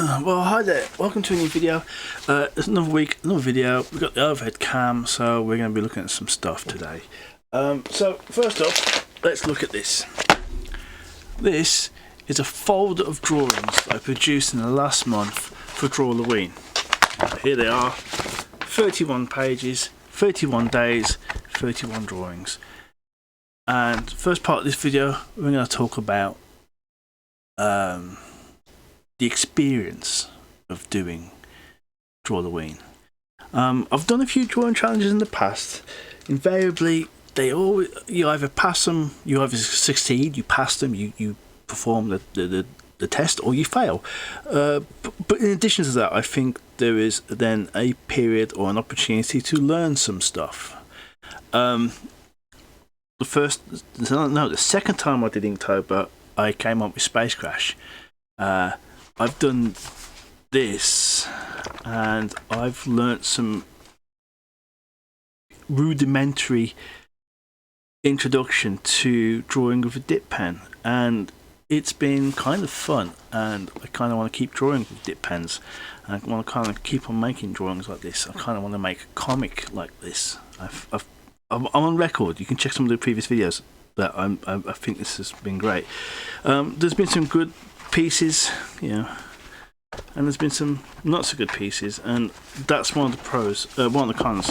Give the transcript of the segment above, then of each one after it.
Well, hi there, welcome to a new video. It's another week, another video. We've got the overhead cam, so we're going to be looking at some stuff today. So first up, let's look at this. This is a folder of drawings that I produced in the last month for Drawlloween. Here they are, 31 pages, 31 days, 31 drawings. And first part of this video, we're going to talk about the experience of doing Drawlloween. I've done a few drawing challenges in the past. Invariably, you either pass them, you either succeed, you pass them, you perform the test, or you fail. But in addition to that, I think there is then a period or an opportunity to learn some stuff. The second time I did Inktober, I came up with Space Crash. I've done this and I've learnt some rudimentary introduction to drawing with a dip pen, and it's been kind of fun, and I kind of want to keep drawing with dip pens, and I want to kind of keep on making drawings like this. I kind of want to make a comic like this. I'm on record, you can check some of the previous videos that I think this has been great. There's been some good pieces, and there's been some not so good pieces, and that's one of the pros, one of the cons.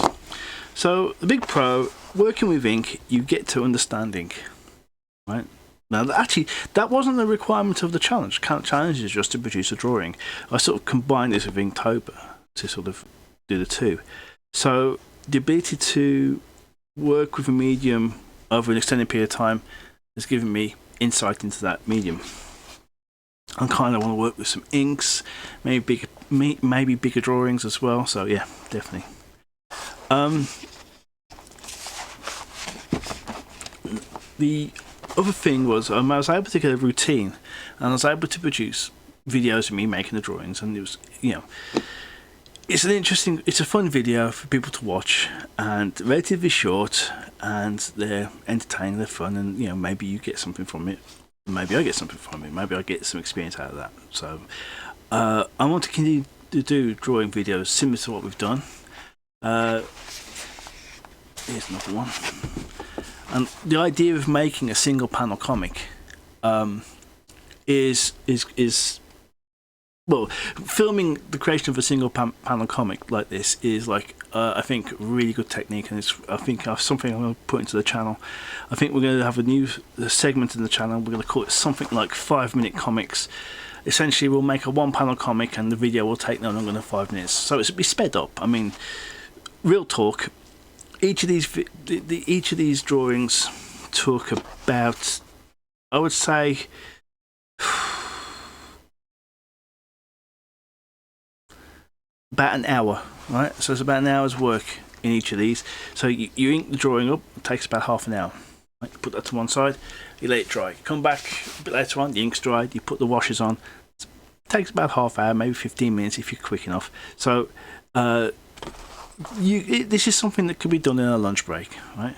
So the big pro, working with ink, you get to understand ink, right? Now actually that wasn't the requirement of the challenge. Challenge is just to produce a drawing. I sort of combined this with Inktober to sort of do the two. So the ability to work with a medium over an extended period of time has given me insight into that medium. I kind of want to work with some inks, maybe bigger drawings as well. So yeah, definitely. The other thing was I was able to get a routine, and I was able to produce videos of me making the drawings, and it was, it's a fun video for people to watch, and relatively short, and they're entertaining, they're fun, and maybe you get something from it. Maybe I get something from it. Maybe I get some experience out of that. So I want to continue to do drawing videos similar to what we've done. Here's another one. And the idea of making a single panel comic is well, filming the creation of a single panel comic like this is like I think a really good technique, and it's something I'm going to put into the channel. I think we're going to have a new segment in the channel. We're going to call it something like 5-minute comics. Essentially, we'll make a one-panel comic, and the video will take no longer than 5 minutes. So it'll be sped up. I mean, real talk. Each of these drawings took about, I would say, about an hour, right? So it's about an hour's work in each of these. So you ink the drawing up, it takes about half an hour. Right? You put that to one side, you let it dry. Come back a bit later on, the ink's dried, you put the washes on. It takes about half hour, maybe 15 minutes if you're quick enough. So this is something that could be done in a lunch break, right?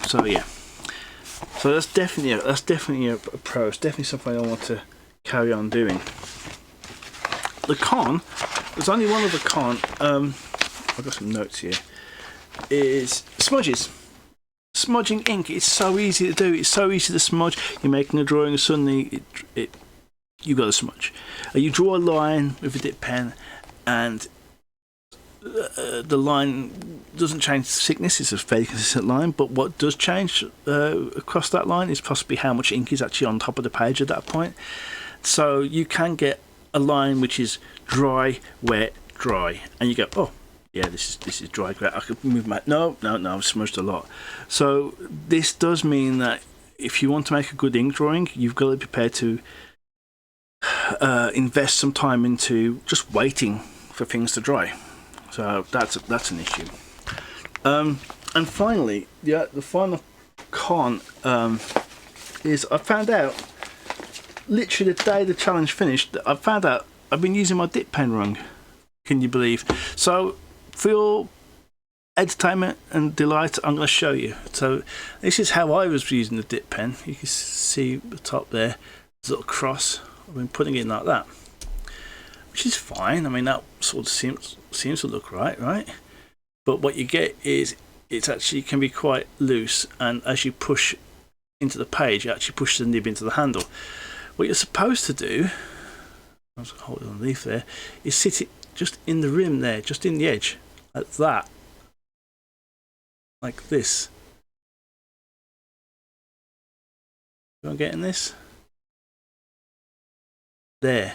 So yeah, so that's definitely a pro. It's definitely something I want to carry on doing. The con, there's only one other con. I've got some notes here. Is smudges. Smudging ink. It's so easy to do. It's so easy to smudge. You're making a drawing, and suddenly you've got a smudge. You draw a line with a dip pen, and the line doesn't change the thickness. It's a fairly consistent line, but what does change across that line is possibly how much ink is actually on top of the page at that point. So you can get a line which is dry, wet, dry, and you go, oh yeah, this is dry, great. I could move my no, I've smudged a lot. So this does mean that if you want to make a good ink drawing, you've got to be prepared to invest some time into just waiting for things to dry. So that's an issue. And finally, the final con is I found out literally the day the challenge finished. I found out I've been using my dip pen wrong. Can you believe? So for your entertainment and delight, I'm going to show you. So this is how I was using the dip pen. You can see the top there, there's a little cross. I've been putting it in like that. which is fine. I mean, that sort of seems to look right? But what you get is it actually can be quite loose, and as you push into the page, it actually pushes the nib into the handle. What you're supposed to do, I'll just hold it on the leaf there, is sit it just in the rim there, just in the edge, like that, like this. Am I getting this? There.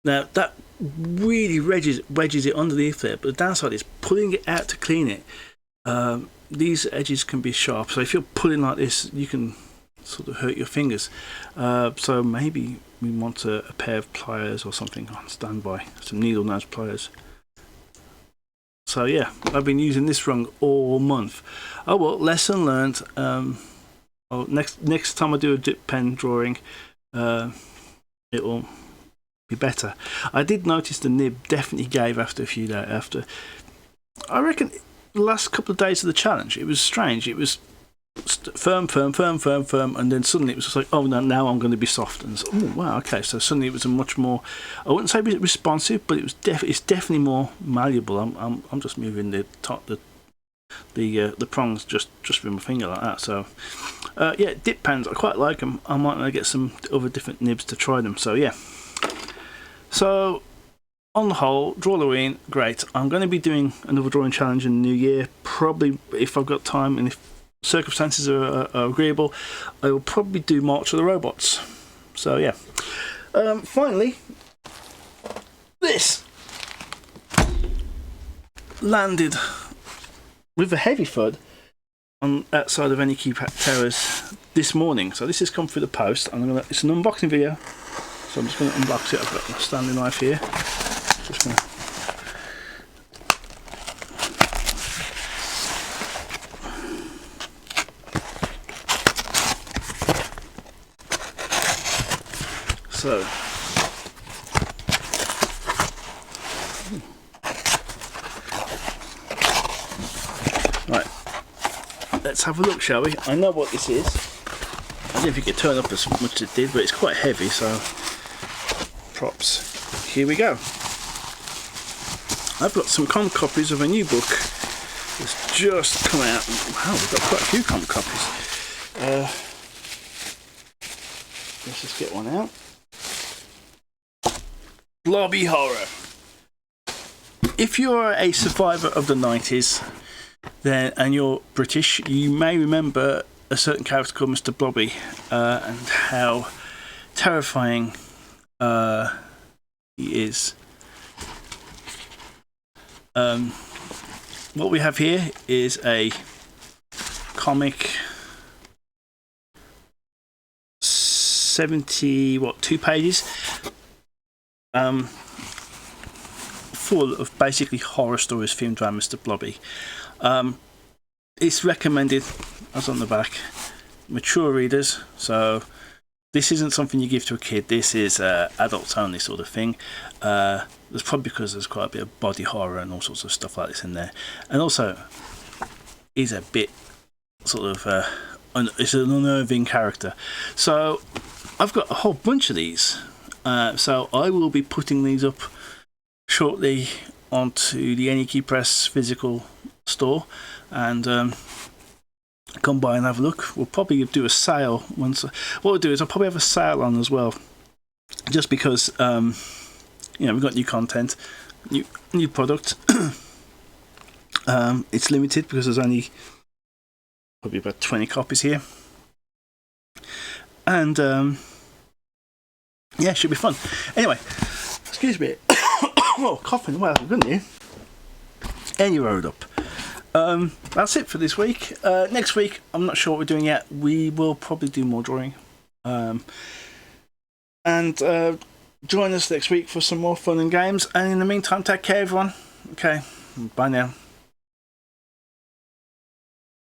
Now that really wedges it underneath there, but the downside is pulling it out to clean it. These edges can be sharp, so if you're pulling like this, you can sort of hurt your fingers. So maybe we want a pair of pliers or something on standby, some needle nose pliers. So yeah, I've been using this rung all month. Oh well, lesson learned. Next time I do a dip pen drawing, it will be better. I did notice the nib definitely gave after a few days. I reckon the last couple of days of the challenge, it was strange. It was firm, and then suddenly it was just like, oh no, now I'm going to be soft. And so, oh wow, okay. So suddenly it was a much more, I wouldn't say responsive, but it was it's definitely more malleable. I'm just moving the prongs just with my finger like that. So yeah, dip pens, I quite like them. I might get some other different nibs to try them. So yeah. So on the whole, Drawlloween, great. I'm going to be doing another drawing challenge in the new year. Probably, if I've got time and if circumstances are agreeable, I will probably do March of the Robots. So yeah. Finally, this landed with a heavy thud on outside of Eniekey Towers this morning. So this has come through the post. It's an unboxing video, so I'm just going to unbox it. I've got my Stanley knife here. Just going to right, let's have a look, shall we? I know what this is. I don't know if you could turn up as much as it did, but it's quite heavy, so props. Here we go. I've got some comic copies of a new book that's just come out. Wow, we've got quite a few comic copies. Let's just get one out. Blobby Horror. If you're a survivor of the 90s and you're British, you may remember a certain character called Mr. Blobby and how terrifying he is. What we have here is a comic, 2 pages, full of basically horror stories themed around Mr. Blobby. It's recommended, as on the back, mature readers, so this isn't something you give to a kid. This is adults only sort of thing. That's probably because there's quite a bit of body horror and all sorts of stuff like this in there, and also is a bit sort of it's an unnerving character. So I've got a whole bunch of these, so I will be putting these up shortly onto the Eniekey Press physical store, and come by and have a look. We'll probably do a sale once. What we'll do is I'll probably have a sale on as well, just because we've got new content, new product. It's limited because there's only probably about 20 copies here, and yeah, should be fun. Anyway, excuse me. Oh, coughing. Well, good news. Any road up. That's it for this week. Next week, I'm not sure what we're doing yet. We will probably do more drawing. And join us next week for some more fun and games. And in the meantime, take care, everyone. Okay, bye now.